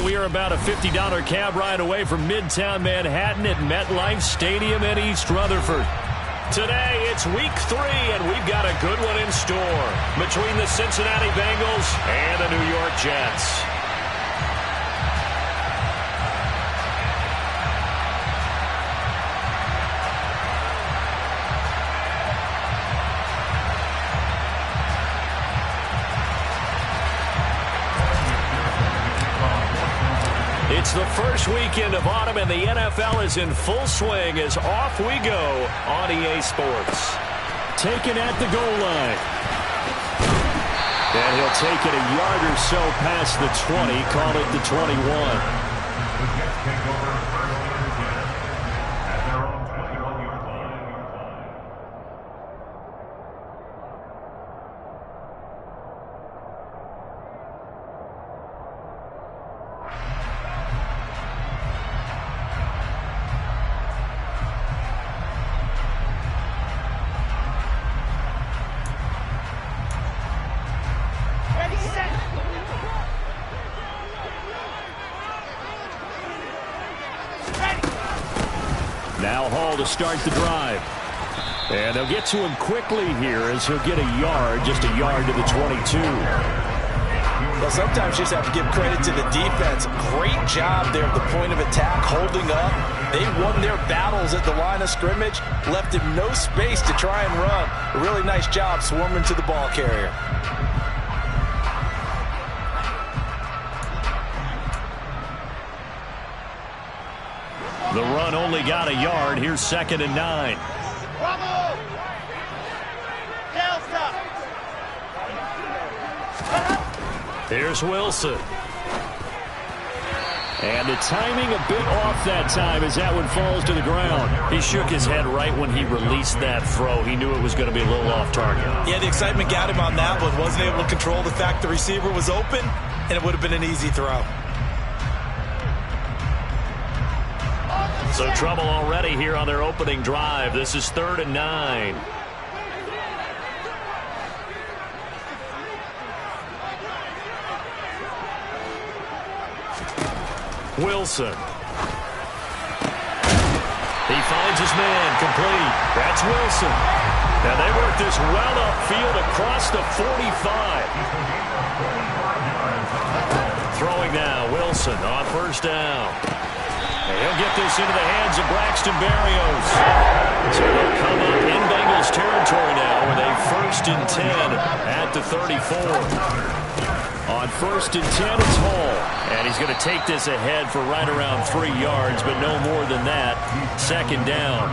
Well, we are about a $50 cab ride away from Midtown Manhattan at MetLife Stadium in East Rutherford. Today, it's week 3, and we've got a good one in store between the Cincinnati Bengals and the New York Jets. It's the first weekend of autumn, and the NFL is in full swing as off we go on EA Sports. Taken at the goal line. And he'll take it a yard or so past the 20, call it the 21. Now Hall to start the drive. And they'll get to him quickly here as he'll get a yard, just a yard to the 22. Well, sometimes you just have to give credit to the defense. Great job there at the point of attack, holding up. They won their battles at the line of scrimmage, left him no space to try and run. A really nice job swarming to the ball carrier. The run only got a yard. Here's 2nd and 9. Here's Wilson. And the timing a bit off that time as that one falls to the ground. He shook his head right when he released that throw. He knew it was going to be a little off target. Yeah, the excitement got him on that one. Wasn't able to control the fact the receiver was open, and it would have been an easy throw. So trouble already here on their opening drive. This is 3rd and 9. Wilson. He finds his man, complete. That's Wilson. Now they work this well upfield across the 45. Throwing now, Wilson on 1st down. And he'll get this into the hands of Braxton Berrios. So they'll come up in Bengals territory now with a 1st and 10 at the 34. On 1st and 10, it's Hall. And he's going to take this ahead for right around 3 yards, but no more than that. 2nd down.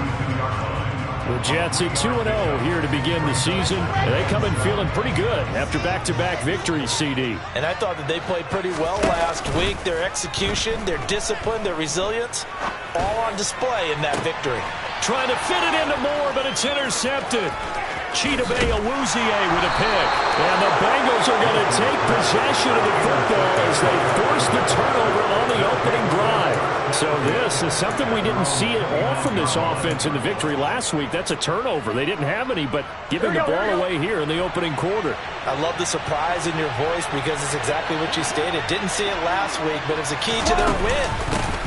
The Jets at 2-0 here to begin the season. They come in feeling pretty good after back-to-back victories, CD. And I thought that they played pretty well last week. Their execution, their discipline, their resilience, all on display in that victory. Trying to fit it into Moore, but it's intercepted. Chidobe Awuzie with a pick. And the Bengals are going to take possession of the football as they force the turnover on the opening drive. So this is something we didn't see at all from this offense in the victory last week. That's a turnover. They didn't have any, but giving the ball away here in the opening quarter. I love the surprise in your voice because it's exactly what you stated. Didn't see it last week, but it's a key to their win.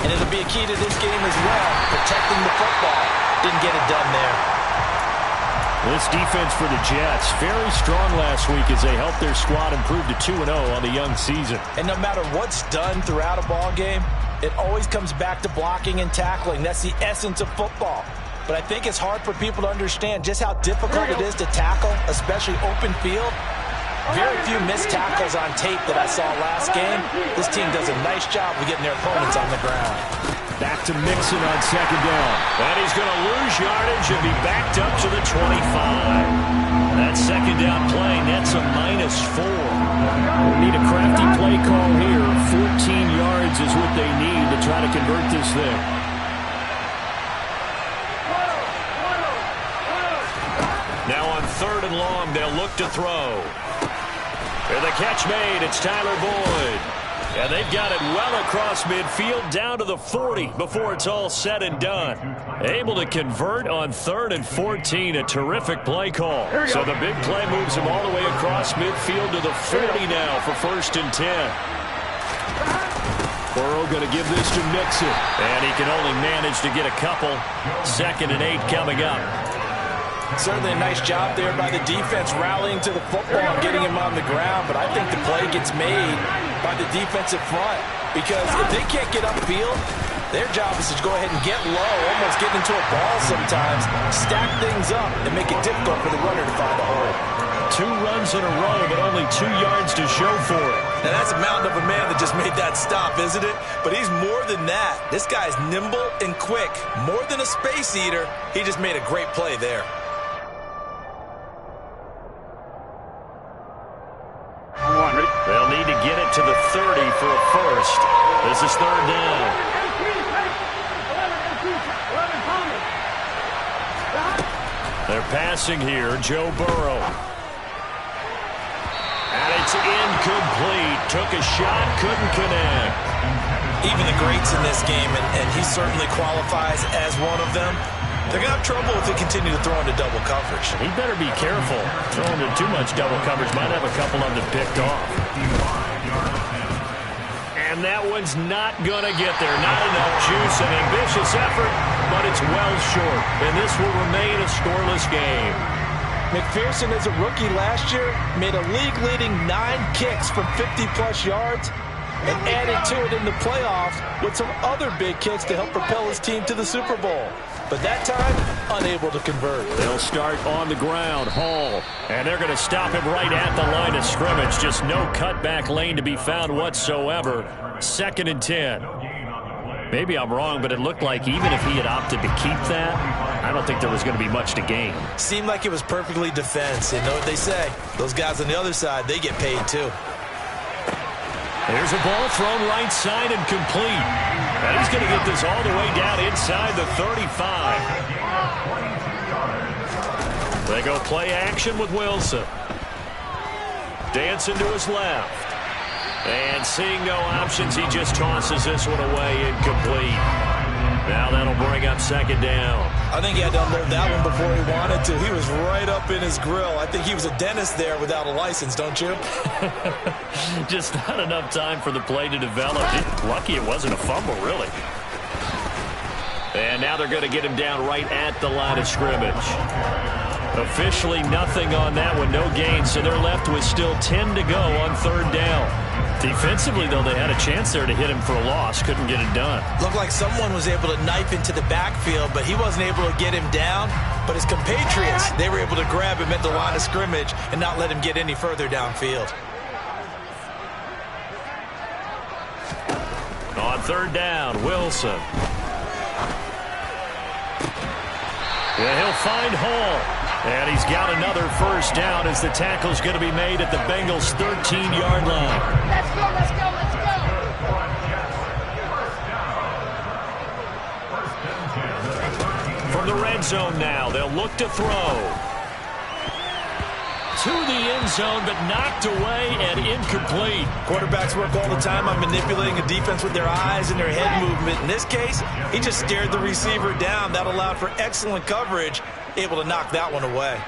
And it'll be a key to this game as well. Protecting the football. Didn't get it done there. This defense for the Jets, very strong last week as they helped their squad improve to 2-0 on the young season. And no matter what's done throughout a ball game, it always comes back to blocking and tackling. That's the essence of football. But I think it's hard for people to understand just how difficult it is to tackle, especially open field. Very few missed tackles on tape that I saw last game. This team does a nice job of getting their opponents on the ground. Back to Mixon on 2nd down. And he's going to lose yardage and be backed up to the 25. That 2nd down play nets a -4. We need a crafty play call here. 14 yards is what they need to try to convert this thing. Now on 3rd and long, they'll look to throw. And the catch made. It's Tyler Boyd. And they've got it well across midfield down to the 40 before it's all said and done. Able to convert on 3rd and 14. A terrific play call. So the big play moves him all the way across midfield to the 40 now for 1st and 10. Burrow going to give this to Mixon. And he can only manage to get a couple. 2nd and 8 coming up. Certainly a nice job there by the defense rallying to the football and getting him on the ground. But I think the play gets made by the defensive front. Because if they can't get upfield, their job is to go ahead and get low, almost get into a ball sometimes, stack things up, and make it difficult for the runner to find a hole. 2 runs in a row, but only 2 yards to show for it. Now, that's a mountain of a man that just made that stop, isn't it? But he's more than that. This guy's nimble and quick. More than a space eater, he just made a great play there. They'll need to get it to the 30 for a first. This is 3rd down. They're passing here, Joe Burrow. And it's incomplete. Took a shot, couldn't connect. Even the greats in this game, and he certainly qualifies as one of them, they're going to have trouble if they continue to throw into double coverage. He better be careful. Throwing into too much double coverage might have a couple of them picked off. And that one's not going to get there. Not enough juice. An ambitious effort, but it's well short. And this will remain a scoreless game. McPherson, as a rookie last year, made a league-leading 9 kicks from 50-plus yards and added to it in the playoffs with some other big kicks to help propel his team to the Super Bowl. But that time, unable to convert. They'll start on the ground, Hall. And they're going to stop him right at the line of scrimmage. Just no cutback lane to be found whatsoever. 2nd and 10. Maybe I'm wrong, but it looked like even if he had opted to keep that, I don't think there was going to be much to gain. Seemed like it was perfectly defense. And know what they say? Those guys on the other side, they get paid too. There's a ball thrown right side and complete. And he's going to get this all the way down inside the 35. They go play action with Wilson. Dancing to his left. And seeing no options, he just tosses this one away incomplete. Now that'll bring up 2nd down. I think he had to unload that one before he wanted to. He was right up in his grill. I think he was a dentist there without a license, don't you? Just not enough time for the play to develop. Lucky it wasn't a fumble, really. And now they're going to get him down right at the line of scrimmage. Officially nothing on that one, no gain, so they're left with still 10 to go on 3rd down. Defensively, though, they had a chance there to hit him for a loss. Couldn't get it done. Looked like someone was able to knife into the backfield, but he wasn't able to get him down. But his compatriots, they were able to grab him at the line of scrimmage and not let him get any further downfield. On 3rd down, Wilson. Yeah, he'll find Hall. And he's got another first down as the tackle's going to be made at the Bengals' 13-yard line. Let's go, let's go, let's go. From the red zone now, they'll look to throw. To the end zone, but knocked away and incomplete. Quarterbacks work all the time on manipulating a defense with their eyes and their head movement. In this case, he just stared the receiver down. That allowed for excellent coverage. Able to knock that one away.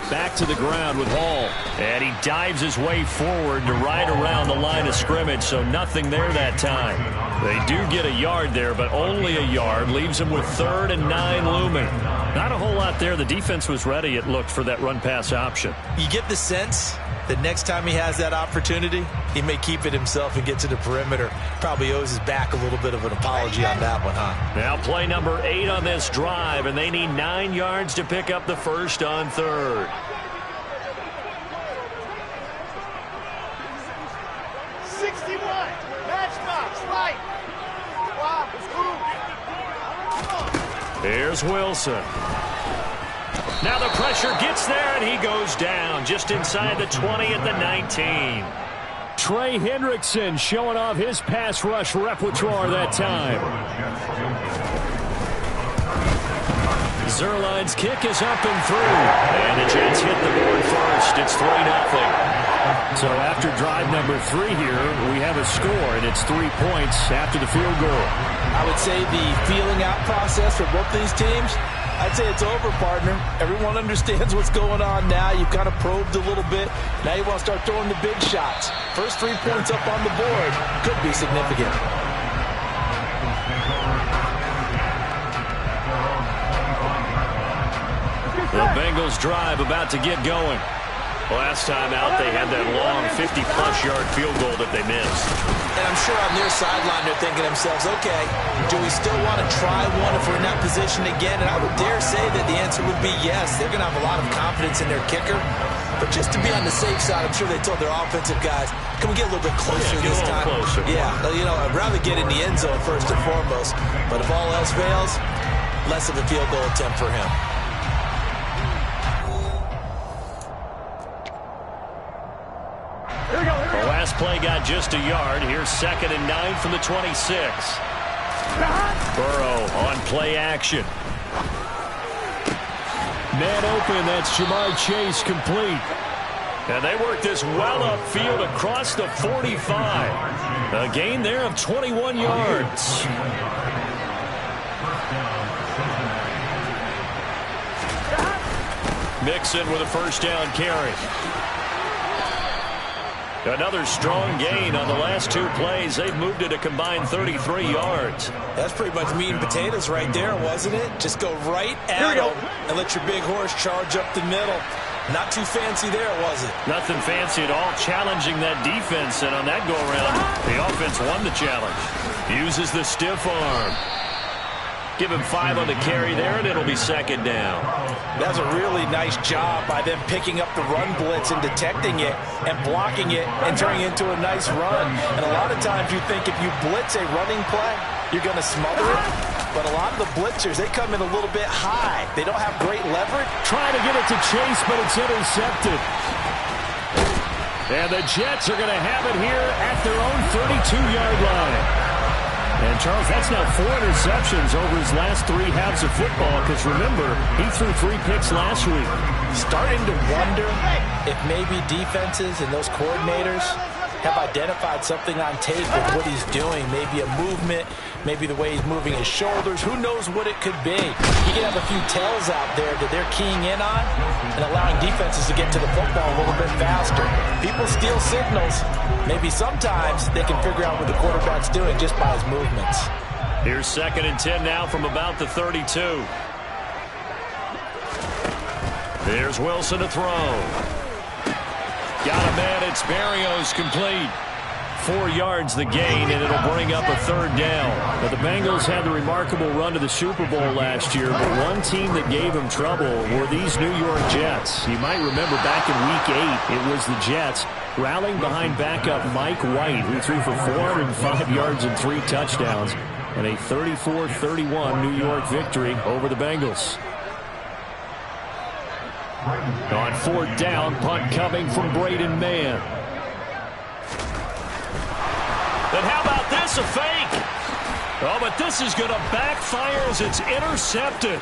Back to the ground with Hall. And he dives his way forward to right around the line of scrimmage, so nothing there that time. They do get a yard there, but only a yard. Leaves him with 3rd and 9 looming. Not a whole lot there. The defense was ready, it looked, for that run-pass option. You get the sense that next time he has that opportunity, he may keep it himself and get to the perimeter. Probably owes his back a little bit of an apology on that one, huh? Now play number 8 on this drive, and they need 9 yards to pick up the first on 3rd. 61, matchbox, right. Wow, it's cool. Here's Wilson. Now the pressure gets there, and he goes down just inside the 20 at the 19. Trey Hendrickson showing off his pass rush repertoire that time. Zerline's kick is up and through. And the Jets hit the board first. It's 3-0. So after drive number 3 here, we have a score, and it's 3 points after the field goal. I would say the feeling out process for both these teams, I'd say it's over, partner. Everyone understands what's going on now. You've kind of probed a little bit. Now you want to start throwing the big shots. First 3 points up on the board could be significant. The Bengals drive about to get going. Last time out, they had that long 50-plus yard field goal that they missed. And I'm sure on their sideline they're thinking to themselves, okay, do we still want to try one if we're in that position again? And I would dare say that the answer would be yes. They're going to have a lot of confidence in their kicker. But just to be on the safe side, I'm sure they told their offensive guys, can we get a little bit closer this time? Closer. Yeah, you know, I'd rather get in the end zone first and foremost. But if all else fails, less of a field goal attempt for him. The last play got just a yard. Here's 2nd and 9 from the 26. Burrow on play action. Man open. That's Jamar Chase complete. And they work this well upfield across the 45. A gain there of 21 yards. Mixon with a first down carry. Another strong gain on the last 2 plays. They've moved it a combined 33 yards. That's pretty much meat and potatoes right there, wasn't it? Just go right at them and let your big horse charge up the middle. Not too fancy there, was it? Nothing fancy at all, challenging that defense. And on that go-around, the offense won the challenge. Uses the stiff arm. Give him 5 on the carry there, and it'll be 2nd down. That's a really nice job by them picking up the run blitz and detecting it and blocking it and turning it into a nice run. And a lot of times you think if you blitz a running play, you're going to smother it. But a lot of the blitzers, they come in a little bit high. They don't have great leverage. Trying to get it to Chase, but it's intercepted. And the Jets are going to have it here at their own 32-yard line. And, Charles, that's now 4 interceptions over his last 3 halves of football because, remember, he threw 3 picks last week. Starting to wonder if maybe defenses and those coordinators have identified something on tape with what he's doing. Maybe a movement, maybe the way he's moving his shoulders. Who knows what it could be? He could have a few tells out there that they're keying in on and allowing defenses to get to the football a little bit faster. People steal signals. Maybe sometimes they can figure out what the quarterback's doing just by his movements. Here's 2nd and 10 now from about the 32. There's Wilson to throw. Got a man. It's Berrios complete. 4 yards the gain, and it'll bring up a 3rd down. But the Bengals had the remarkable run to the Super Bowl last year, but one team that gave them trouble were these New York Jets. You might remember back in Week 8, it was the Jets rallying behind backup Mike White, who threw for 405 yards and 3 touchdowns, and a 34-31 New York victory over the Bengals. On 4th down, punt coming from Braden Mann. And how about this, a fake? Oh, but this is going to backfire as it's intercepted.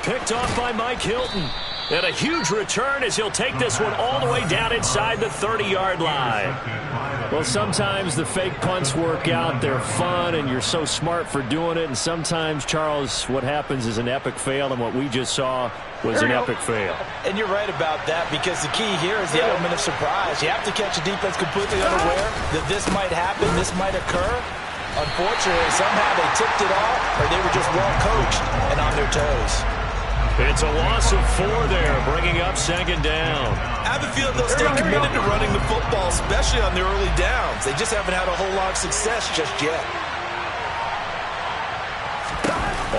Picked off by Mike Hilton. And a huge return as he'll take this one all the way down inside the 30-yard line. Well, sometimes the fake punts work out. They're fun, and you're so smart for doing it. And sometimes, Charles, what happens is an epic fail, and what we just saw was an epic fail. And you're right about that, because the key here is the element of surprise. You have to catch a defense completely unaware that this might happen, this might occur. Unfortunately, somehow they tipped it off, or they were just well coached and on their toes. It's a loss of 4 there, bringing up 2nd down. I have a feeling they'll stay committed to running the football, especially on the early downs. They just haven't had a whole lot of success just yet.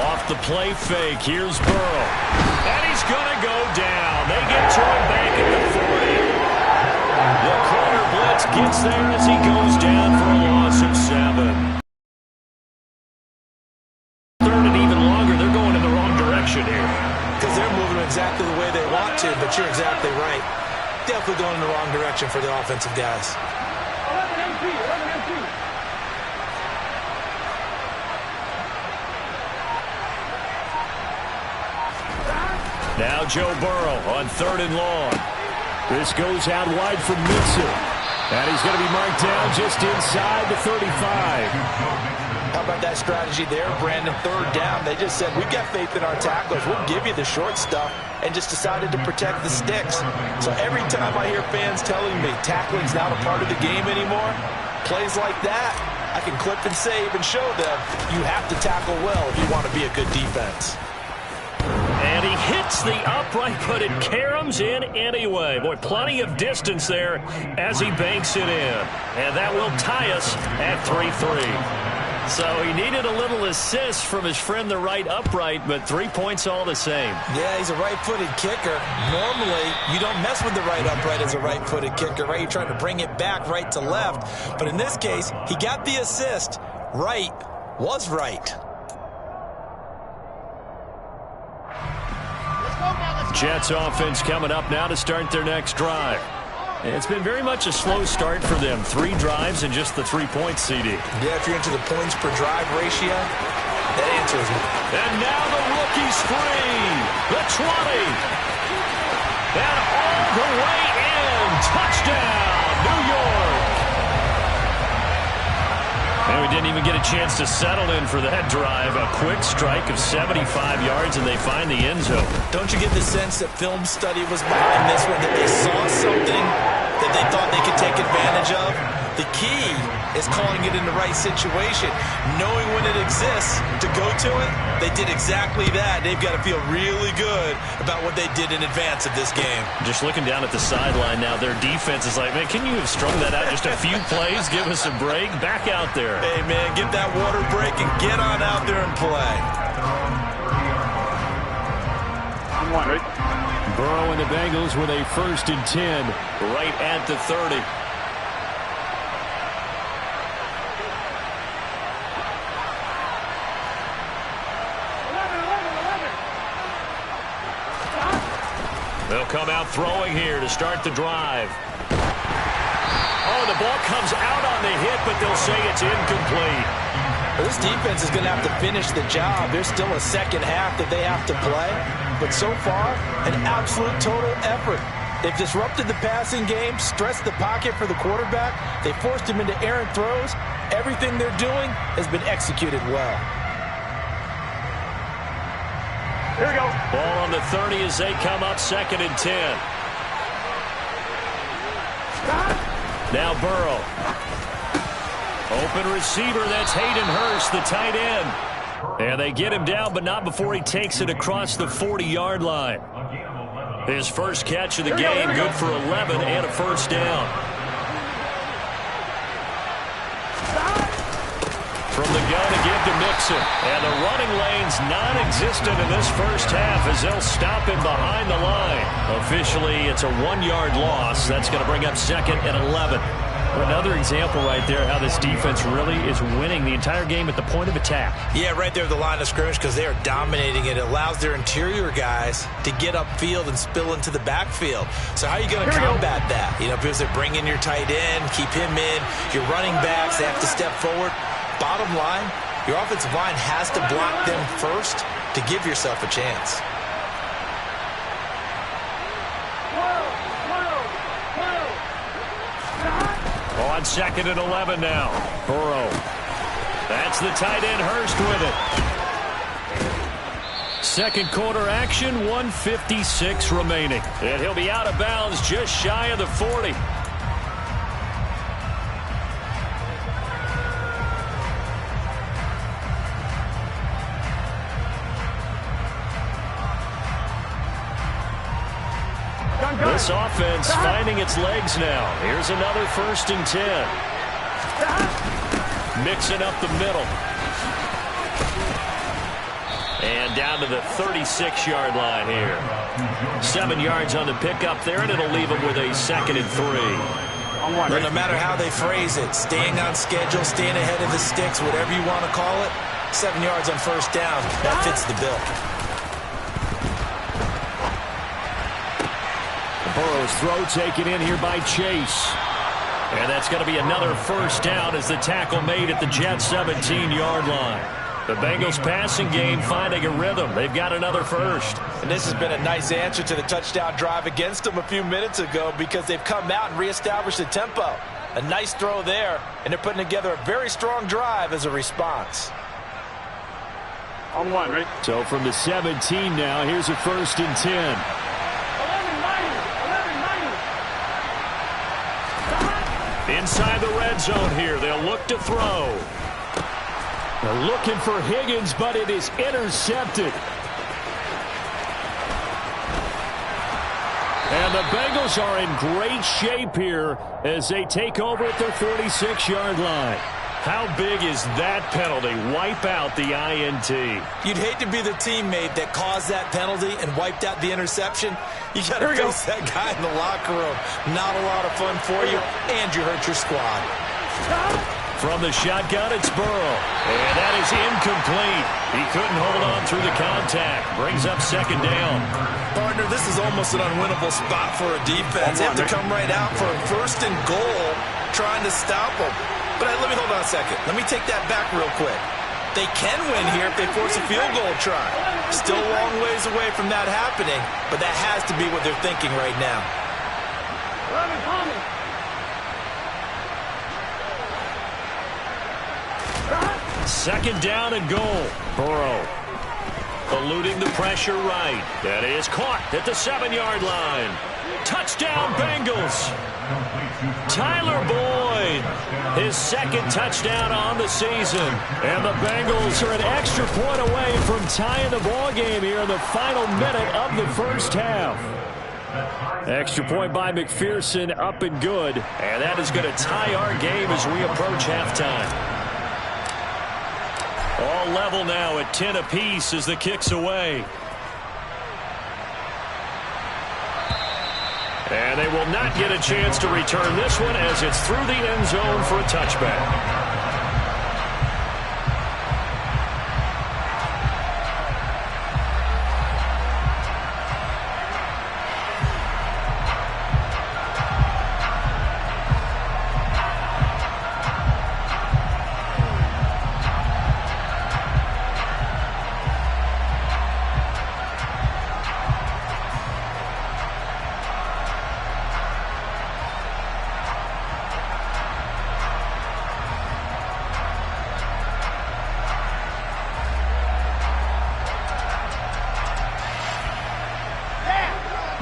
Off the play fake, here's Burrow. And he's going to go down. They get to him back at the 40. The corner blitz gets there as he goes down for a loss of 7. 3rd and even longer, they're going in the wrong direction here. Because they're moving exactly the way they want to, but you're exactly right. Definitely going in the wrong direction for the offensive guys. Now Joe Burrow on 3rd and long. This goes out wide from Mixon. And he's going to be marked down just inside the 35. How about that strategy there, Brandon? Third down, they just said, we've got faith in our tacklers. We'll give you the short stuff, and just decided to protect the sticks. So every time I hear fans telling me tackling's not a part of the game anymore, plays like that, I can clip and save and show them you have to tackle well if you want to be a good defense. And he hits the upright, but it caroms in anyway. Boy, plenty of distance there as he banks it in. And that will tie us at 3-3. So he needed a little assist from his friend the right upright, but 3 points all the same. Yeah, he's a right-footed kicker. Normally, you don't mess with the right upright as a right-footed kicker, right? You're trying to bring it back right to left. But in this case, he got the assist. Right was right. Jets offense coming up now to start their next drive. It's been very much a slow start for them. 3 drives and just the 3 points, CD. Yeah, if you're into the points per drive ratio, that answer is... And now the rookie's free. The 20. And all the way in. Touchdown, New York. And we didn't even get a chance to settle in for that drive. A quick strike of 75 yards, and they find the end zone. Don't you get the sense that film study was behind this one, that they saw something that they thought they could take advantage of? The key is calling it in the right situation, knowing when it exists to go to it. They did exactly that. They've got to feel really good about what they did in advance of this game. Just looking down at the sideline now, their defense is like, man, can you have strung that out just a few plays? Give us a break. Back out there. Hey, man, get that water break and get on out there and play. I'm wondering. Burrow and the Bengals with a 1st and 10 right at the 30. They'll come out throwing here to start the drive. Oh, the ball comes out on the hit, but they'll say it's incomplete. Well, this defense is going to have to finish the job. There's still a second half that they have to play. But so far, an absolute total effort. They've disrupted the passing game, stressed the pocket for the quarterback. They forced him into errant throws. Everything they're doing has been executed well. Here we go. Ball on the 30 as they come up 2nd and 10. Now Burrow. Open receiver, that's Hayden Hurst, the tight end. And they get him down, but not before he takes it across the 40-yard line. His first catch of the game, good for 11 and a 1st down. From the gun to give to Mixon. And the running lane's non-existent in this first half as they'll stop him behind the line. Officially, it's a 1-yard loss. That's going to bring up 2nd and 11. Another example right there how this defense really is winning the entire game at the point of attack. Yeah, right there at the line of scrimmage because they are dominating it. It allows their interior guys to get upfield and spill into the backfield. So how are you going to combat that? You know, because they're bringing your tight end, keep him in. Your running backs, they have to step forward. Bottom line, your offensive line has to block them first to give yourself a chance. On 2nd and 11 now. Burrow. That's the tight end Hurst with it. Second quarter action, 1:56 remaining. And he'll be out of bounds just shy of the 40. This offense finding its legs now. Here's another 1st and 10. Mixing up the middle. And down to the 36-yard line here. 7 yards on the pickup there, and it'll leave them with a 2nd and 3. But no matter how they phrase it, staying on schedule, staying ahead of the sticks, whatever you want to call it, 7 yards on 1st down, that fits the bill. Burrow's throw taken in here by Chase. And that's going to be another 1st down as the tackle made at the Jets' 17-yard line. The Bengals passing game finding a rhythm. They've got another 1st. And this has been a nice answer to the touchdown drive against them a few minutes ago because they've come out and reestablished the tempo. A nice throw there, and they're putting together a very strong drive as a response. On one, ready? So from the 17 now, here's a 1st and 10. Inside the red zone here, they'll look to throw. They're looking for Higgins, but it is intercepted. And the Bengals are in great shape here as they take over at their 46-yard line. How big is that penalty? Wipe out the INT. You'd hate to be the teammate that caused that penalty and wiped out the interception. You got to face that guy in the locker room. Not a lot of fun for you, and you hurt your squad. From the shotgun, it's Burrow. And that is incomplete. He couldn't hold on through the contact. Brings up 2nd down. Partner, this is almost an unwinnable spot for a defense. They have to come right out for a 1st and goal trying to stop them. But let me hold on a second. Let me take that back real quick. They can win here if they force a field goal try. Still a long ways away from that happening, but that has to be what they're thinking right now. 2nd down and goal. Burrow eluding the pressure right. That is caught at the 7-yard line. Touchdown Bengals. Tyler Boyd, his 2nd touchdown on the season. And the Bengals are an extra point away from tying the ball game here in the final minute of the 1st half. Extra point by McPherson, up and good. And that is going to tie our game as we approach halftime. All level now at 10 apiece as the kick's away. And they will not get a chance to return this one as it's through the end zone for a touchback.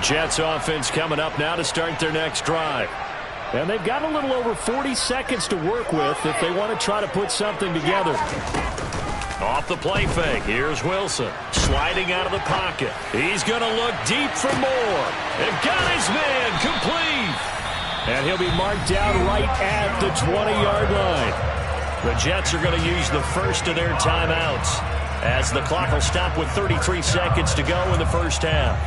Jets offense coming up now to start their next drive. And they've got a little over 40 seconds to work with if they want to try to put something together. Off the play fake, here's Wilson. Sliding out of the pocket. He's going to look deep for more. They've got his man complete. And he'll be marked down right at the 20-yard line. The Jets are going to use the first of their timeouts as the clock will stop with 33 seconds to go in the 1st half.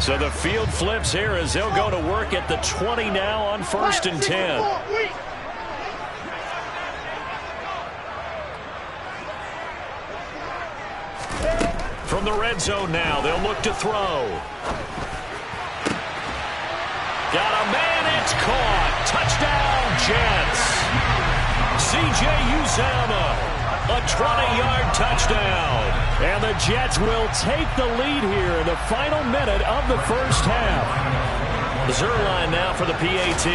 So the field flips here as they'll go to work at the 20 now on 1st and 10. From the red zone now, they'll look to throw. Got a man, it's caught. Touchdown, Jets. C.J. Uzomah. A 20-yard touchdown. And the Jets will take the lead here in the final minute of the 1st half. Zerline now for the PAT.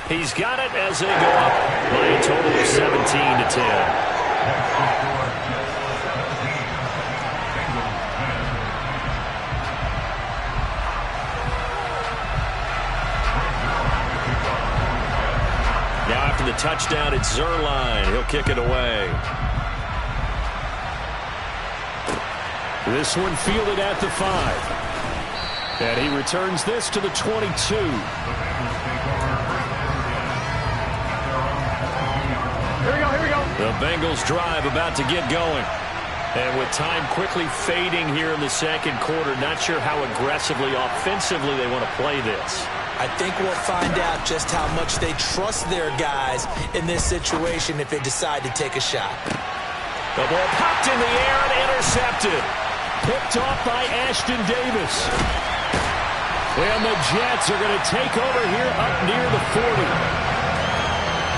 He's got it as they go up by a total of 17-10. Now after the touchdown, it's Zerline. He'll kick it away. This one fielded at the 5. And he returns this to the 22. Here we go. The Bengals drive about to get going. And with time quickly fading here in the 2nd quarter, not sure how aggressively, offensively they want to play this. I think we'll find out just how much they trust their guys in this situation if they decide to take a shot. The ball popped in the air and intercepted. Picked off by Ashton Davis. And the Jets are going to take over here up near the 40.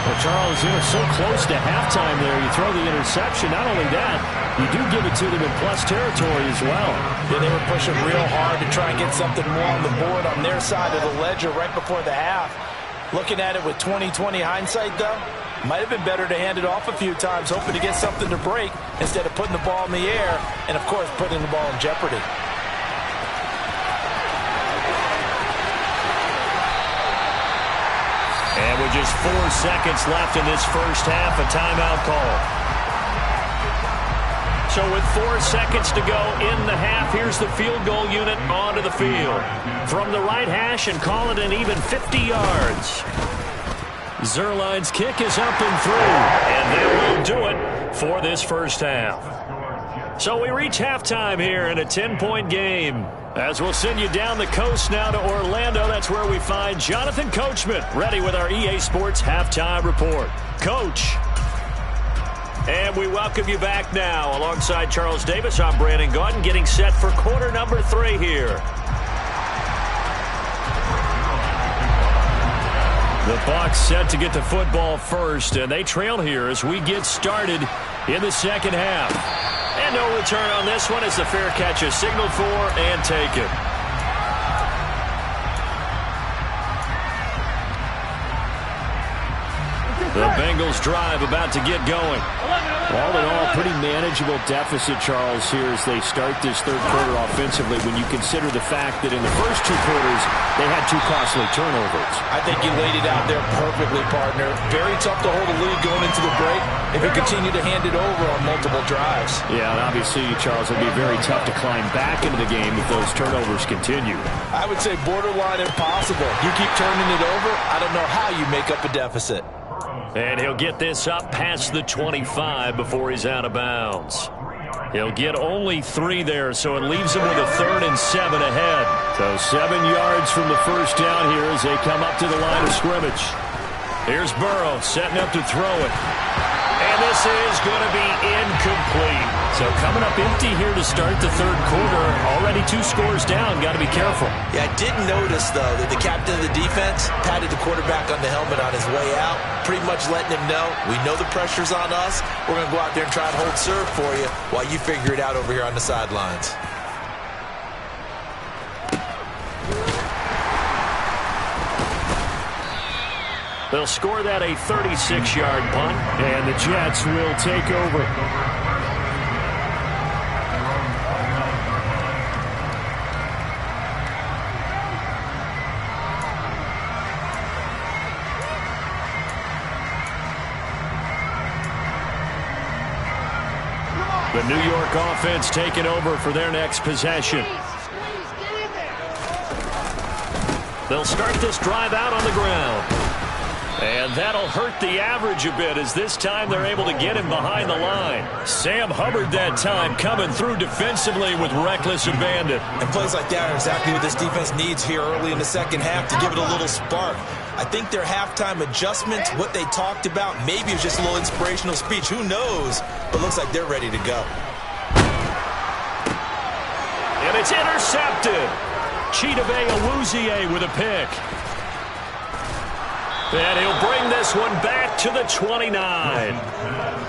The Charles, so close to halftime there. You throw the interception. Not only that, you do give it to them in plus territory as well. Yeah, they were pushing real hard to try and get something more on the board on their side of the ledger right before the half. Looking at it with 20/20 hindsight, though, might have been better to hand it off a few times, hoping to get something to break instead of putting the ball in the air and, of course, putting the ball in jeopardy. And with just 4 seconds left in this first half, a timeout call. So with 4 seconds to go in the half, here's the field goal unit onto the field. From the right hash and call it an even 50 yards. Zerline's kick is up and through. And that will do it for this first half. So we reach halftime here in a 10-point game. As we'll send you down the coast now to Orlando, that's where we find Jonathan Coachman, ready with our EA Sports Halftime Report. Coach. And we welcome you back now. Alongside Charles Davis, I'm Brandon Gaudin, getting set for quarter number 3 here. The Bucs set to get the football first, and they trail here as we get started in the second half. And no return on this one as the fair catch is signaled for and taken. The Bengals drive about to get going. All in all, pretty manageable deficit, Charles, here as they start this third quarter offensively when you consider the fact that in the first 2 quarters, they had 2 costly turnovers. I think you laid it out there perfectly, partner. Very tough to hold a lead going into the break if you continue to hand it over on multiple drives. Yeah, and obviously, Charles, it'll be very tough to climb back into the game if those turnovers continue. I would say borderline impossible. You keep turning it over, I don't know how you make up a deficit. And he'll get this up past the 25 before he's out of bounds. He'll get only 3 there, so it leaves him with a 3rd and 7 ahead. So 7 yards from the first down here as they come up to the line of scrimmage. Here's Burrow setting up to throw it. And this is going to be incomplete. So coming up empty here to start the third quarter. Already 2 scores down. Got to be careful. Yeah, I did notice, though, that the captain of the defense patted the quarterback on the helmet on his way out, pretty much letting him know, we know the pressure's on us. We're going to go out there and try and hold serve for you while you figure it out over here on the sidelines. They'll score that a 36-yard punt, and the Jets will take over. The New York offense taking over for their next possession. They'll start this drive out on the ground. And that'll hurt the average a bit as this time they're able to get him behind the line. Sam Hubbard that time coming through defensively with reckless abandon. And plays like that are exactly what this defense needs here early in the second half to give it a little spark. I think their halftime adjustments, what they talked about, maybe it was just a little inspirational speech. Who knows? But looks like they're ready to go. And it's intercepted. Chidobe Awuzie with a pick. And he'll bring this one back to the 29.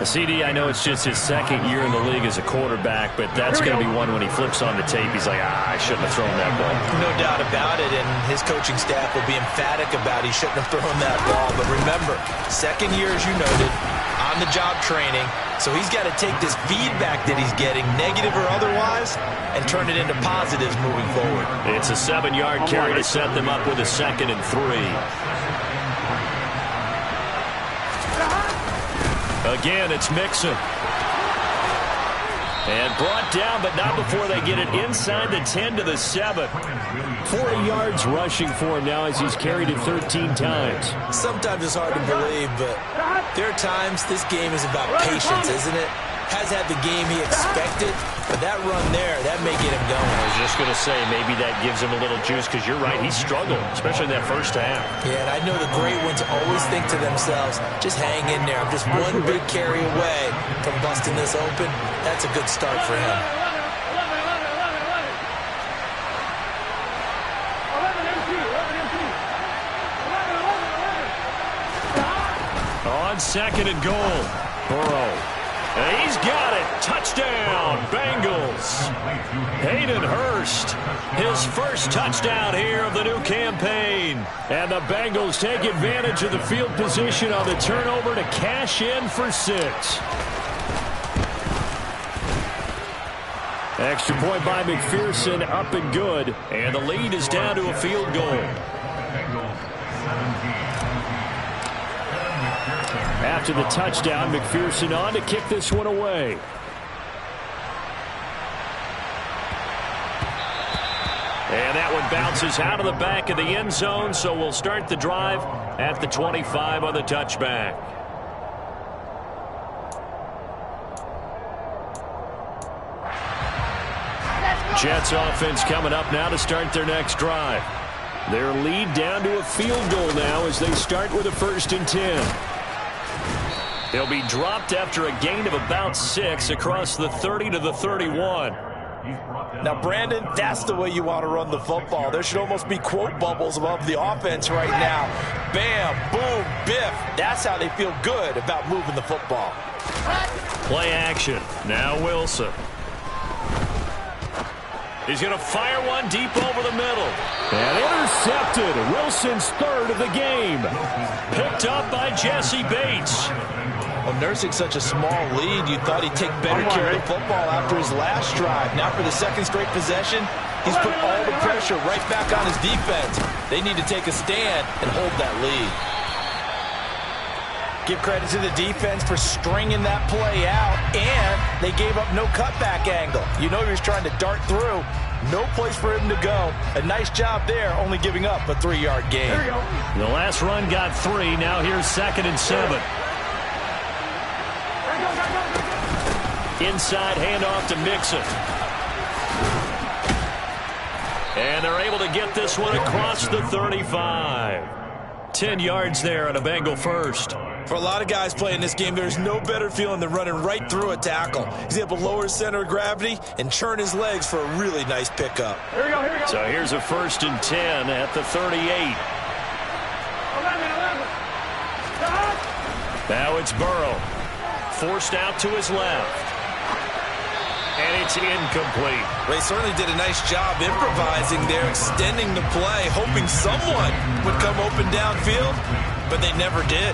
CD, I know it's just his second year in the league as a quarterback, but that's going to be one when he flips on the tape. He's like, I shouldn't have thrown that ball. No doubt about it, and his coaching staff will be emphatic about he shouldn't have thrown that ball. But remember, second year, as you noted, on-the-job training, so he's got to take this feedback that he's getting, negative or otherwise, and turn it into positives moving forward. It's a 7-yard carry to set them up with a 2nd and 3. Again, it's Mixon. And brought down, but not before they get it inside the 10 to the 7. 40 yards rushing for him now as he's carried it 13 times. Sometimes it's hard to believe, but there are times this game is about patience, isn't it? Has had the game he expected, but that run there, that may get him going. I was just going to say, maybe that gives him a little juice, because you're right, he struggled, especially in that first half. Yeah, and I know the great ones always think to themselves, just hang in there. I'm just one big carry away from busting this open. That's a good start for him. on 2nd and goal. Burrow. And he's got it. Touchdown, Bengals. Hayden Hurst, his first touchdown here of the new campaign. And the Bengals take advantage of the field position on the turnover to cash in for 6. Extra point by McPherson, up and good. And the lead is down to a field goal. After the touchdown, McPherson on to kick this one away. And that one bounces out of the back of the end zone, so we'll start the drive at the 25 on the touchback. Jets offense coming up now to start their next drive. Their lead down to a field goal now as they start with a 1st and 10. They'll be dropped after a gain of about 6 across the 30 to the 31. Now, Brandon, that's the way you want to run the football. There should almost be quote bubbles above the offense right now. Bam, boom, biff. That's how they feel good about moving the football. Play action. Now Wilson. He's going to fire one deep over the middle. And intercepted. Wilson's 3rd of the game. Picked up by Jesse Bates. Well, nursing such a small lead, you thought he'd take better care of the football after his last drive. Now for the 2nd straight possession, he's put all the pressure right back on his defense. They need to take a stand and hold that lead. Give credit to the defense for stringing that play out, and they gave up no cutback angle. You know he was trying to dart through. No place for him to go. A nice job there, only giving up a 3-yard gain. The last run got 3. Now here's 2nd and 7. Inside handoff to Mixon. And they're able to get this one across the 35. 10 yards there on a Bengal first. For a lot of guys playing this game, there's no better feeling than running right through a tackle. He's able to lower his center of gravity and churn his legs for a really nice pickup. Here we go, here we go. So here's a 1st and 10 at the 38. 11. Now it's Burrow. Forced out to his left. And it's incomplete. They certainly did a nice job improvising there, extending the play, hoping someone would come open downfield, but they never did.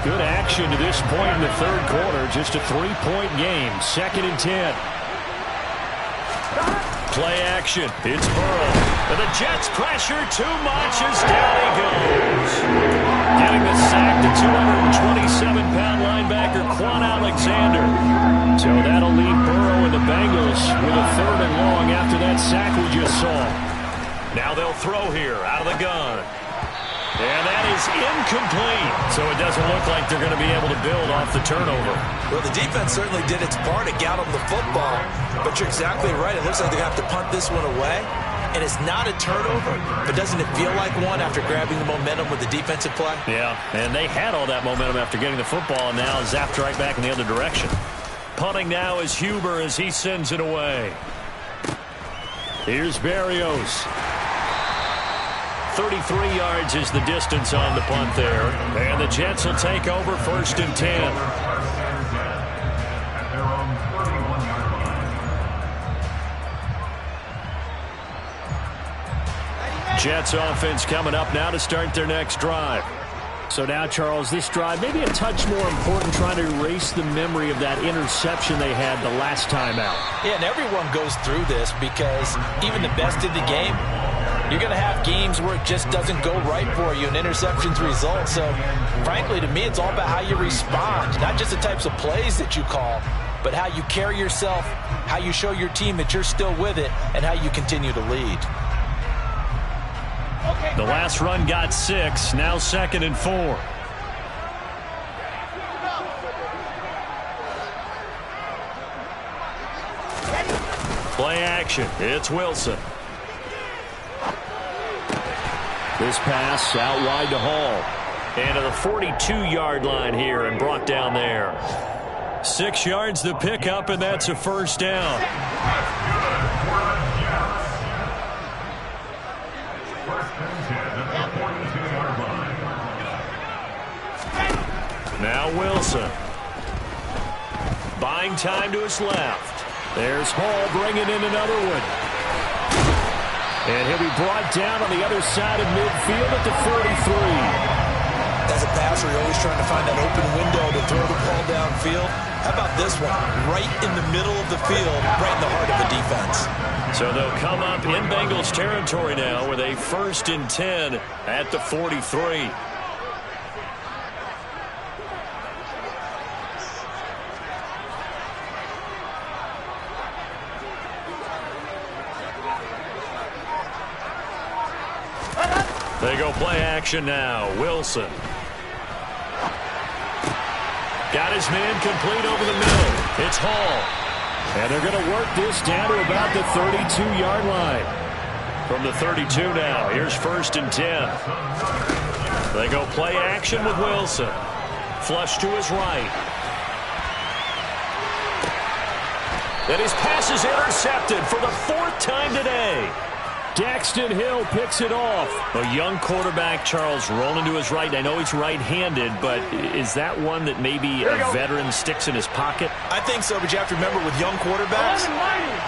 Good action to this point in the 3rd quarter. Just a 3-point game. 2nd and 10. Play action. It's Burrow. And the Jets pressure too much as down he goes. Getting the sack to 227-pound linebacker Quan Alexander. So that'll leave Burrow and the Bengals with a 3rd and long after that sack we just saw. Now they'll throw here out of the gun. And that is incomplete. So it doesn't look like they're going to be able to build off the turnover. Well, the defense certainly did its part to get them the football. But you're exactly right. It looks like they have to punt this one away. And it's not a turnover, but doesn't it feel like one after grabbing the momentum with the defensive play? Yeah, and they had all that momentum after getting the football, and now zapped right back in the other direction. Punting now is Huber as he sends it away. Here's Berrios. 33 yards is the distance on the punt there. And the Jets will take over 1st and 10. Jets offense coming up now to start their next drive. So now, Charles, this drive maybe a touch more important, trying to erase the memory of that interception they had the last time out. Yeah, and everyone goes through this because even the best in the game, you're going to have games where it just doesn't go right for you and interceptions result. So, frankly, to me, it's all about how you respond, not just the types of plays that you call, but how you carry yourself, how you show your team that you're still with it, and how you continue to lead. The last run got 6, now 2nd and 4. Play action. It's Wilson. This pass out wide to Hall. And to the 42-yard line here and brought down there. 6 yards the pickup, and that's a 1st down. Now Wilson. Buying time to his left. There's Hall bringing in another one. And he'll be brought down on the other side of midfield at the 43. As a passer, you're always trying to find that open window to throw the ball downfield. How about this one? Right in the middle of the field, right in the heart of the defense. So they'll come up in Bengals territory now with a 1st and 10 at the 43. They go play action now. Wilson. Got his man complete over the middle. It's Hall. And they're going to work this down to about the 32-yard line. From the 32 now, here's 1st and 10. They go play action with Wilson. Flush to his right. And his pass is intercepted for the 4th time today. Daxton Hill picks it off. A young quarterback, Charles, rolling to his right. I know he's right-handed, but is that one that maybe a veteran sticks in his pocket? I think so, but you have to remember with young quarterbacks,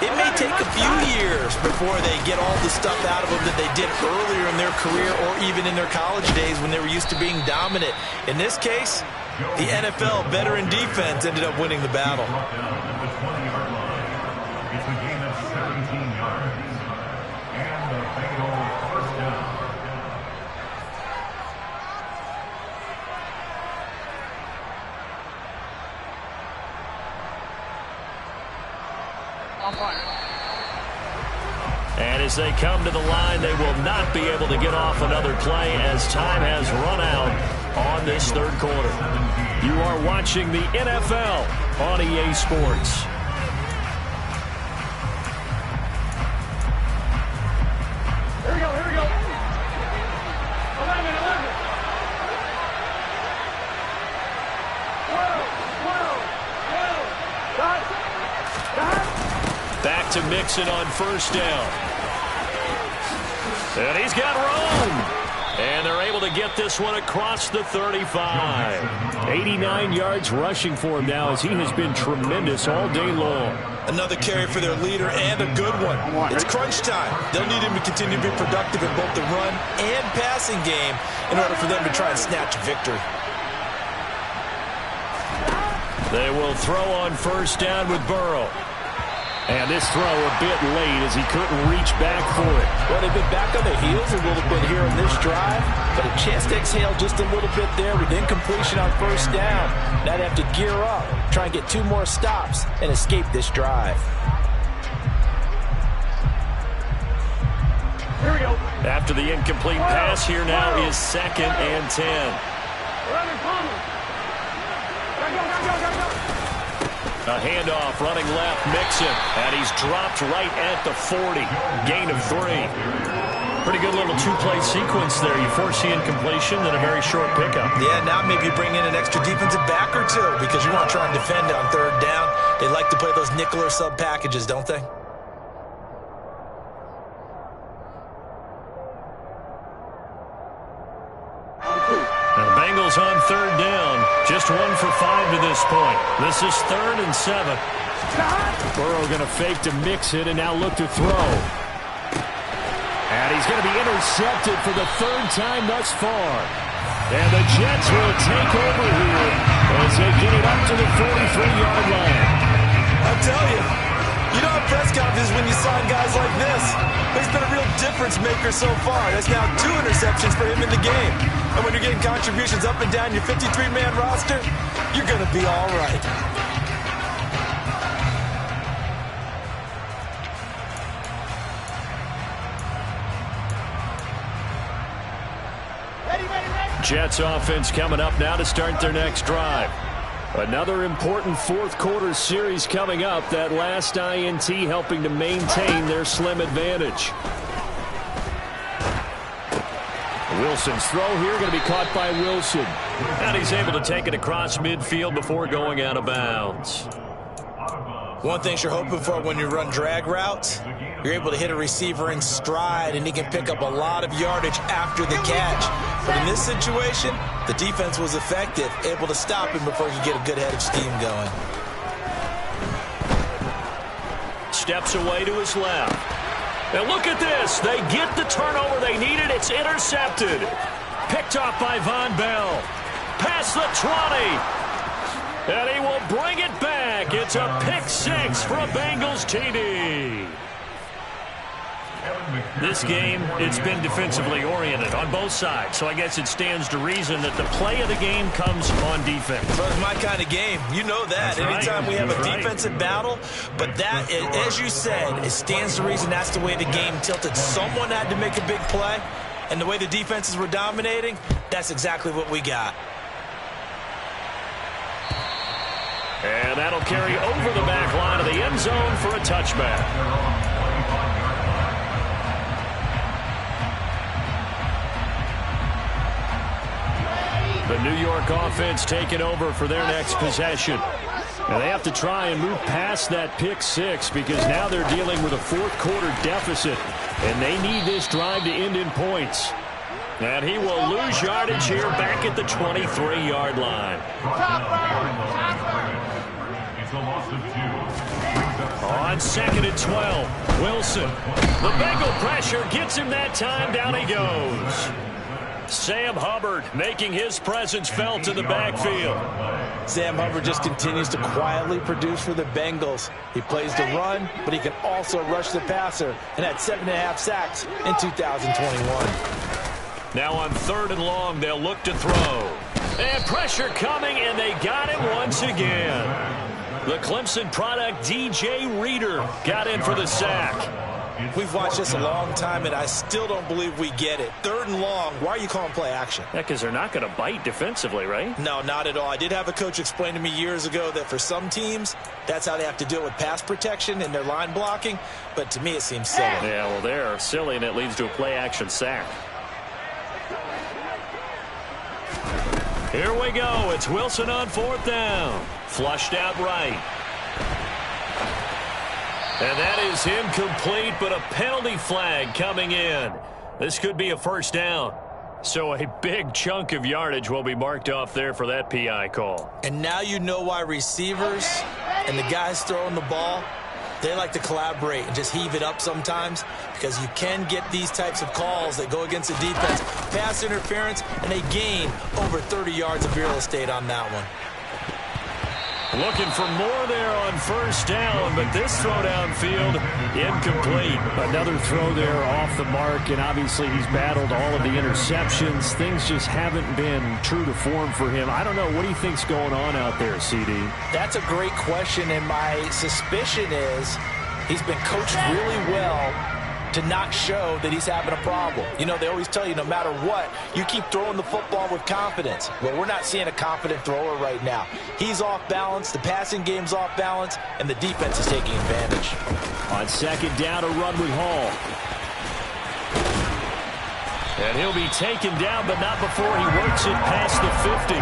it may take a few years before they get all the stuff out of them that they did earlier in their career or even in their college days when they were used to being dominant. In this case, the NFL veteran defense ended up winning the battle. It's a gain of 17 yards. And the Bengals first down. And as they come to the line, they will not be able to get off another play as time has run out on this 3rd quarter. You are watching the NFL on EA Sports. Here we go, here we go. 11, 11. Back to Mixon on 1st down. And he's got room. And they're able to get this one across the 35. 89 yards rushing for him now as he has been tremendous all day long. Another carry for their leader and a good one. It's crunch time. They'll need him to continue to be productive in both the run and passing game in order for them to try and snatch a victory. They will throw on 1st down with Burrow. And this throw a bit late as he couldn't reach back for it. Well, they've been back on their heels a little bit here in this drive, but a chance to exhale just a little bit there with incompletion on 1st down. Now they have to gear up, try and get 2 more stops, and escape this drive. Here we go. After the incomplete pass, here now is 2nd and 10. 11, Palmer. Go. A handoff running left, Mixon, and he's dropped right at the 40. Gain of 3. Pretty good little 2-play sequence there. You force the incompletion, then a very short pickup. Yeah, now maybe you bring in an extra defensive back or 2 because you want to try and defend on 3rd down. They like to play those nickel or sub packages, don't they? And the Bengals on 3rd down. Just 1 for 5 to this point. This is 3rd and 7. Burrow going to fake to Mixon and now look to throw. And he's going to be intercepted for the 3rd time thus far. And the Jets will take over here as they get it up to the 43-yard line. I'll tell you, you don't have press conferences when you sign guys like this. He's been a real difference maker so far. That's now 2 interceptions for him in the game. And when you're getting contributions up and down your 53-man roster, you're going to be all right. Jets offense coming up now to start their next drive. Another important 4th quarter series coming up. That last INT helping to maintain their slim advantage. Wilson's throw here going to be caught by Wilson. And he's able to take it across midfield before going out of bounds. One thing you're hoping for when you run drag routes, you're able to hit a receiver in stride, and he can pick up a lot of yardage after the catch. But in this situation, the defense was effective, able to stop him before he could get a good head of steam going. Steps away to his left. And look at this. They get the turnover they needed. It's intercepted. Picked off by Von Bell. Past the 20. And he will bring it back. It's a pick six for a Bengals TD. This game, it's been defensively oriented on both sides, so I guess it stands to reason that the play of the game comes on defense. Well, it's my kind of game. You know that. Anytime we have a defensive battle, but that, as you said, it stands to reason that's the way the game tilted. Someone had to make a big play, and the way the defenses were dominating, that's exactly what we got. And that'll carry over the back line of the end zone for a touchback. The New York offense taking over for their next possession. And they have to try and move past that pick six because now they're dealing with a fourth-quarter deficit, and they need this drive to end in points. And he will lose yardage here back at the 23-yard line. On 2nd and 12, Wilson. The Bengal pressure gets him that time. Down he goes. Sam Hubbard making his presence felt in the backfield. Sam Hubbard just continues to quietly produce for the Bengals. He plays the run, but he can also rush the passer, and had 7.5 sacks in 2021. Now on 3rd and long, they'll look to throw. And pressure coming, and they got him once again. The Clemson product, DJ Reader, got in for the sack. We've watched this a long time, and I still don't believe we get it. 3rd and long, why are you calling play action? Yeah, because they're not going to bite defensively, right? No, not at all. I did have a coach explain to me years ago that for some teams, that's how they have to deal with pass protection and their line blocking. But to me, it seems silly. Yeah, well, they're silly, and it leads to a play action sack. Here we go. It's Wilson on 4th down. Flushed out right. And that is incomplete, but a penalty flag coming in. This could be a 1st down. So a big chunk of yardage will be marked off there for that PI call. And now you know why receivers and the guys throwing the ball, they like to collaborate and just heave it up sometimes, because you can get these types of calls that go against the defense. Pass interference, and they gain over 30 yards of real estate on that one. Looking for more there on 1st down, but this throw downfield, incomplete. Another throw there off the mark, and obviously he's battled all of the interceptions. Things just haven't been true to form for him. I don't know. What do you think's going on out there, CD? That's a great question, and my suspicion is he's been coached really well to not show that he's having a problem. You know, they always tell you no matter what, you keep throwing the football with confidence. Well, we're not seeing a confident thrower right now. He's off balance, the passing game's off balance, and the defense is taking advantage. On 2nd down, a run with Hall. And he'll be taken down, but not before he works it past the 50.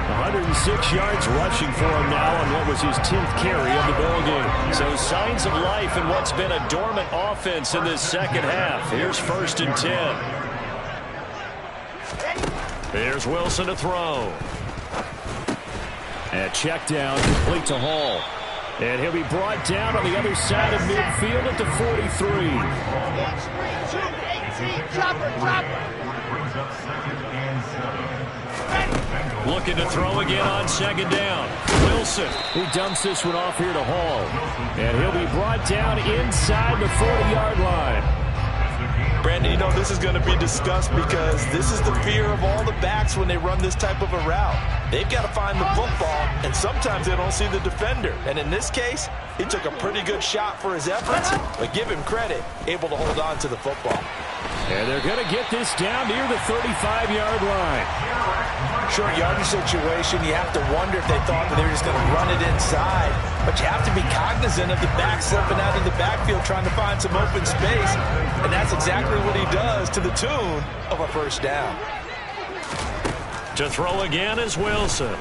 106 yards rushing for him now on what was his 10th carry of the ball game. So signs of life in what's been a dormant offense in this second half. Here's 1st and 10. Here's Wilson to throw. And check down, complete to Hall. And he'll be brought down on the other side of midfield at the 43. Looking to throw again on 2nd down. Wilson, he dumps this one off here to Hall. And he'll be brought down inside the 40-yard line. Brandon, you know this is going to be discussed because this is the fear of all the backs when they run this type of a route. They've got to find the football, and sometimes they don't see the defender. And in this case, he took a pretty good shot for his efforts, but give him credit, able to hold on to the football. And they're going to get this down near the 35-yard line. Short yardage situation, you have to wonder if they thought that they were just going to run it inside. But you have to be cognizant of the back slipping out of the backfield trying to find some open space. And that's exactly what he does to the tune of a 1st down. To throw again is Wilson.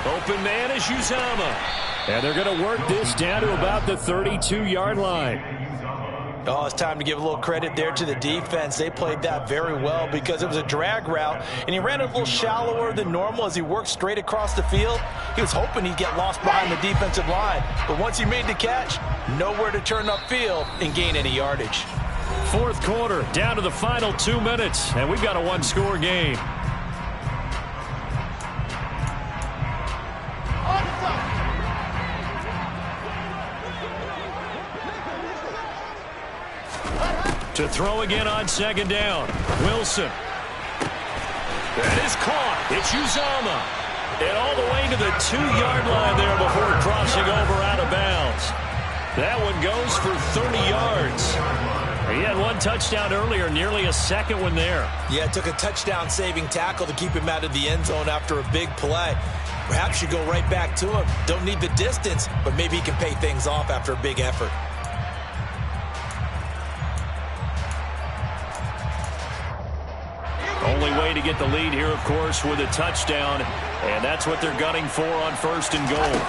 Open man is Uzama. And they're going to work this down to about the 32-yard line. Oh, it's time to give a little credit there to the defense. They played that very well because it was a drag route, and he ran it a little shallower than normal as he worked straight across the field. He was hoping he'd get lost behind the defensive line, but once he made the catch, nowhere to turn upfield and gain any yardage. Fourth quarter, down to the final 2 minutes, and we've got a one-score game. To throw again on second down. Wilson. That is caught. It's Uzama. And all the way to the 2-yard line there before crossing over out of bounds. That one goes for 30 yards. He had one touchdown earlier, nearly a second one there. Yeah, it took a touchdown-saving tackle to keep him out of the end zone after a big play. Perhaps you go right back to him. Don't need the distance, but maybe he can pay things off after a big effort. Only way to get the lead here, of course, with a touchdown. And that's what they're gunning for on first and goal.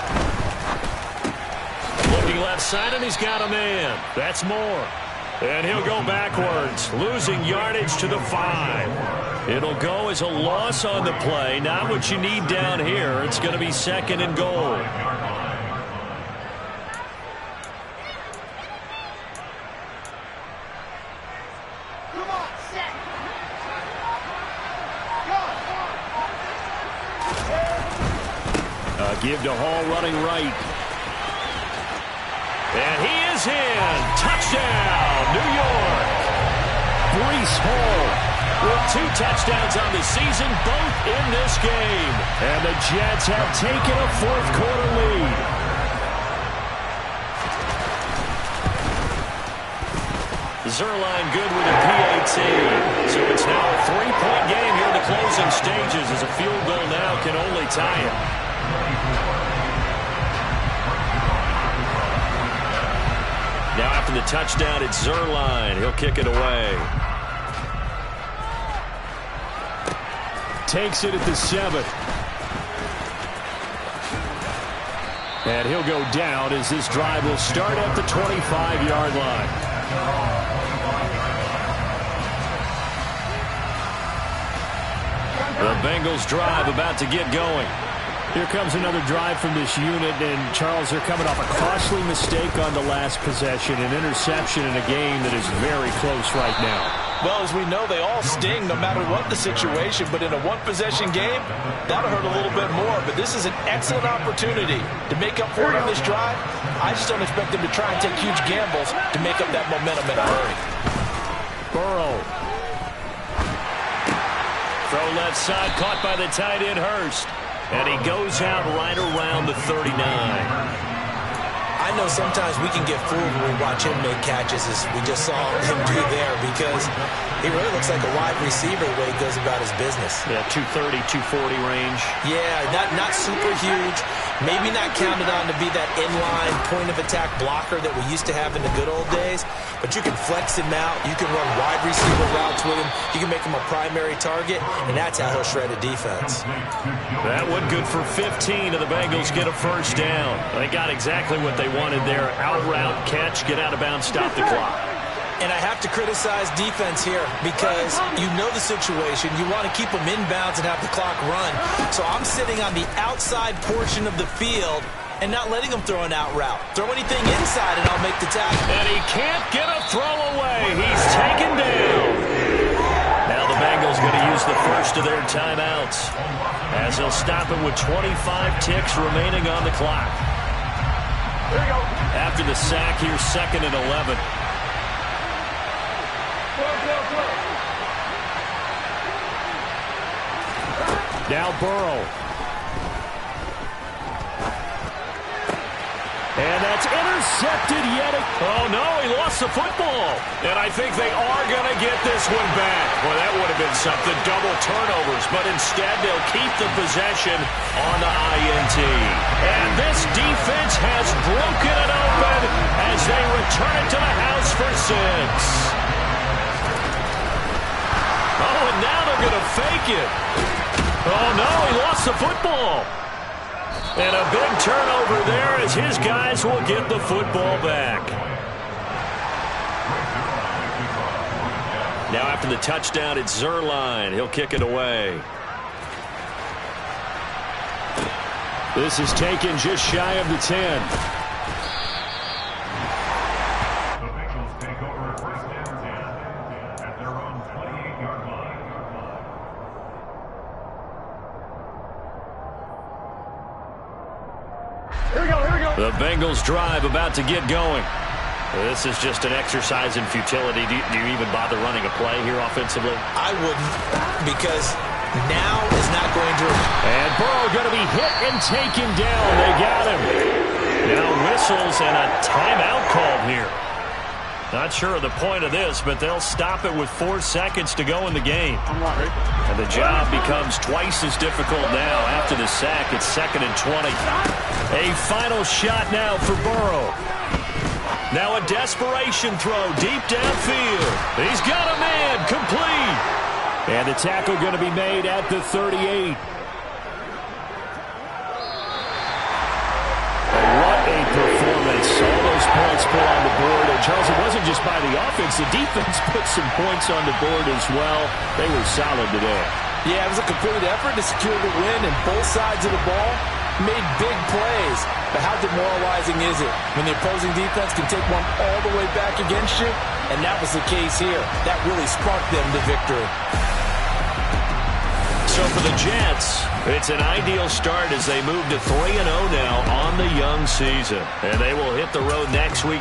Looking left side, and he's got a man. That's Moore. And he'll go backwards, losing yardage to the 5. It'll go as a loss on the play. Not what you need down here. It's going to be second and goal. Give to Hall running right. And he is in. Touchdown, New York. Breece Hall with 2 touchdowns on the season, both in this game. And the Jets have taken a fourth-quarter lead. Zerline good with a PAT. So it's now a 3-point game here in the closing stages as a field goal now can only tie it. Now after the touchdown, it's Zerline. He'll kick it away. Takes it at the 7. And he'll go down as this drive will start at the 25-yard line. The Bengals drive about to get going. Here comes another drive from this unit, and Charles, they're coming off a costly mistake on the last possession, an interception in a game that is very close right now. Well, as we know, they all sting no matter what the situation, but in a one-possession game, that'll hurt a little bit more. But this is an excellent opportunity to make up for it on this drive. I just don't expect them to try and take huge gambles to make up that momentum in a hurry. Burrow. Throw left side, caught by the tight end Hurst. And he goes out right around the 39. I know sometimes we can get fooled when we watch him make catches, as we just saw him do there, because he really looks like a wide receiver the way he goes about his business. Yeah, 230, 240 range. Yeah, not super huge. Maybe not counted on to be that inline point-of-attack blocker that we used to have in the good old days, but you can flex him out. You can run wide receiver routes with him. You can make him a primary target, and that's how he'll shred a defense. That one good for 15, and the Bengals get a first down. They got exactly what they wanted there. Out route, catch, get out of bounds, stop the clock. And I have to criticize defense here because you know the situation. You want to keep them inbounds and have the clock run. So I'm sitting on the outside portion of the field and not letting them throw an out route. Throw anything inside and I'll make the tackle. And he can't get a throw away. He's taken down. Now the Bengals going to use the first of their timeouts as he'll stop it with 25 ticks remaining on the clock. Here we go. After the sack, here's second and 11. Now Burrow. And that's intercepted yet. Oh, no, he lost the football. And I think they are going to get this one back. Well, that would have been something, double turnovers. But instead, they'll keep the possession on the INT. And this defense has broken it open as they return it to the house for 6. Oh, and now they're going to fake it. Oh, no, he lost the football. And a big turnover there as his guys will get the football back. Now after the touchdown, it's Zerline. He'll kick it away. This is taken just shy of the 10. The Bengals take over first and 10 at their own 28-yard line. Here we go, here we go. The Bengals drive about to get going. This is just an exercise in futility. Do you even bother running a play here offensively? I wouldn't, because now is not going to. And Burrow going to be hit and taken down. They got him. Now whistles and a timeout called here. Not sure of the point of this, but they'll stop it with 4 seconds to go in the game. And the job becomes twice as difficult now after the sack. It's 2nd and 20. A final shot now for Burrow. Now a desperation throw deep downfield. He's got a man, complete. And the tackle going to be made at the 38. What a performance. All those points put on the board. And Charles, it wasn't just by the offense. The defense put some points on the board as well. They were solid today. Yeah, it was a complete effort to secure the win, and both sides of the ball made big plays. But how demoralizing is it when the opposing defense can take one all the way back against you? And that was the case here. That really sparked them to victory. So for the Jets, it's an ideal start as they move to 3-0 now on the young season. And they will hit the road next week.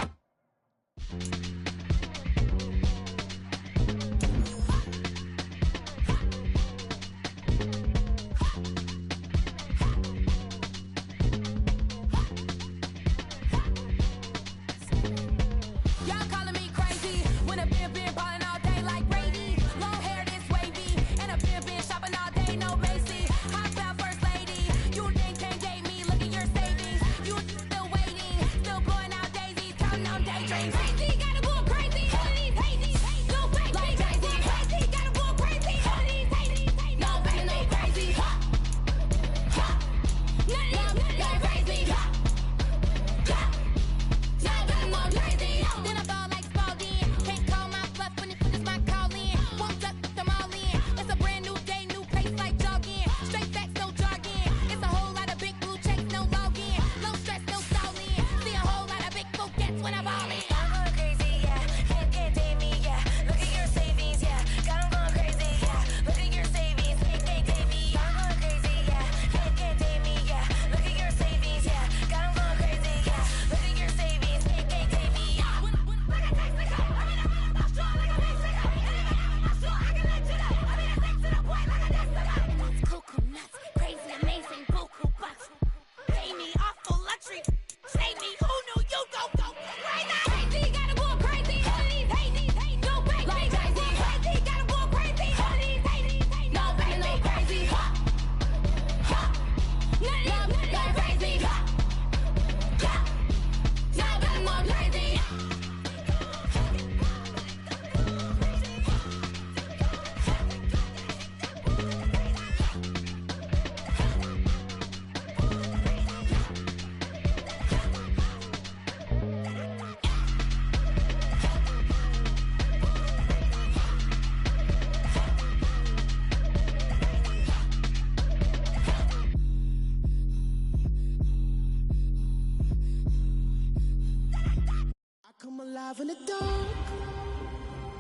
In the dark,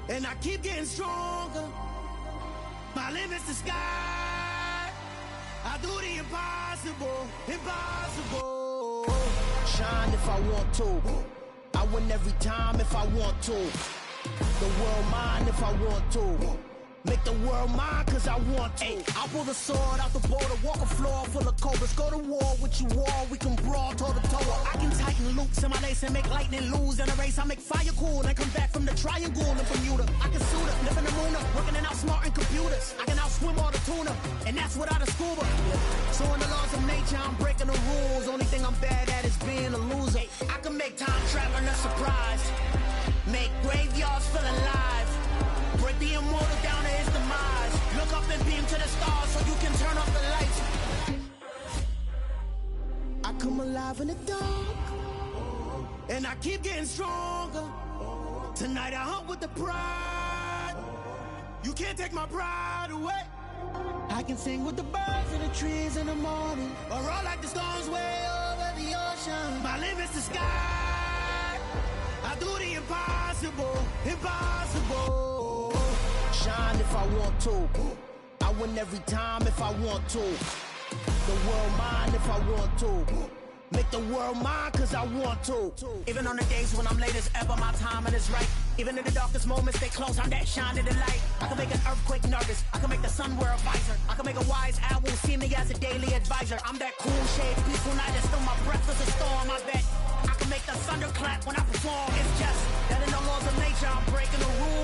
and I keep getting stronger. My limit's the sky. I do the impossible, impossible. Shine if I want to. I win every time if I want to. The world mine if I want to. Make the world mine cause I want to. I'll pull the sword out the border, walk a floor full of cobras. Go to war with you all, we can brawl toe to toe. I can tighten loops in my lace and make lightning lose in a race. I make fire cool and come back from the triangle in Bermuda. I can suit up, live in the moon, working and outsmarting computers. I can outswim all the tuna, and that's without a scuba. So in the laws of nature, I'm breaking the rules. Only thing I'm bad at is being a loser. I can make time traveling a surprise. Make graveyards feel alive. Break the immortal down to his demise. Look up and beam to the stars so you can turn off the lights. alive in the dark, and I keep getting stronger. Tonight I hunt with the pride. You can't take my pride away. I can sing with the birds and the trees in the morning, or roll like the storms way over the ocean. My limit's the sky. I do the impossible, impossible. Shine if I want to. I win every time if I want to. The world mine if I want to. Make the world mine cause I want to. Even on the days when I'm late as ever, my timing is right. Even in the darkest moments, stay close, I'm that shining the light. I can make an earthquake nervous, I can make the sun wear a visor. I can make a wise owl see me as a daily advisor. I'm that cool shade, peaceful night, and still my breath is a storm. I bet I can make the thunder clap when I perform. It's just that in the laws of nature, I'm breaking the rules.